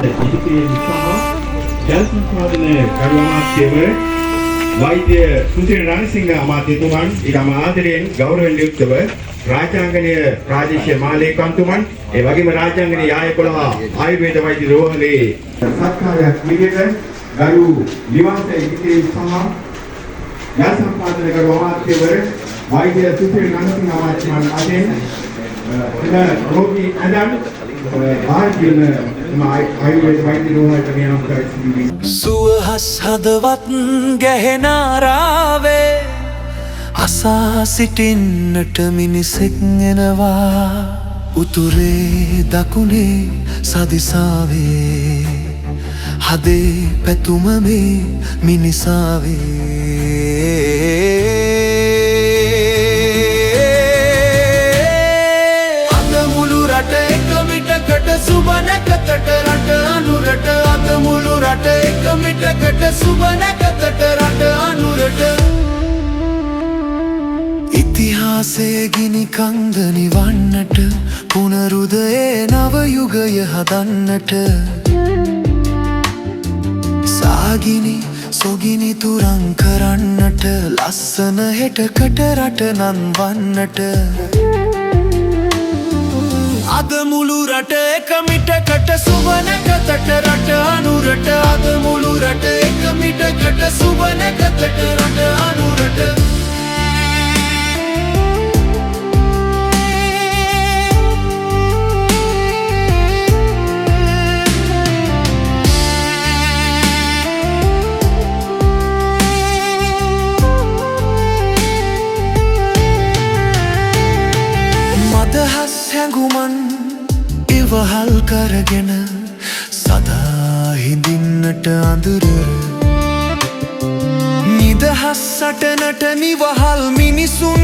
ඉදිකිරීම සහ ජල සම්පාදන කරු අමාත්‍යවරු වෛද්‍ය සුසිල් රණසිංහ අමාත්‍යතුමන් ඊටම ආදරයෙන් ගෞරවයෙන් යුක්තව රාජාංගනීය ප්‍රාදේශීය මාලේකම්තුමන් ඒ වගේම රාජාංගනීය ආය 11 ආයුර්වේද වෛද්‍ය රෝහලේ සත්කාරයක් විදිහට ගරු නිවාස ඉදිකිරීම සහ ජල සම්පාදන කරු අමාත්‍යවරු වෛද්‍ය සුසිල් රණසිංහ අමාත්‍යතුමන් අතරින් රෝගී අදන් සුවහස් හදවත් ගැහෙනාරාවේ අසා සිටින්නට මිනිසෙක් එනවා උතුරේ දකුණේ සදිසාවේ හදේ පැතුම මේ මිනිසාවේ සුබනකතට රට අනුරට අද මුළු රට එක මිටකට සුබනකතට රට අනුරට ඉතිහාසයේ ගිනි කන්ද නිවන්නට පුනරුදයේ නව යුගය හදන්නට සාගිනි සොගිනි තුරන් කරන්නට ලස්සන හෙටකට රට නන්වන්නට අද මුළු රට එක මිටකට සුබනකතට රට අනුරට අද මුළු රට එක මිටකට සුබනකතට රට අනුරට මදහස් හැඟුමන් ඉවහල් කරගෙන සදා හිඳින්නට අඳුර නිදහස් සටනට නිවහල් මිනිසුන්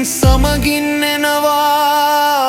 සමගින් එනවා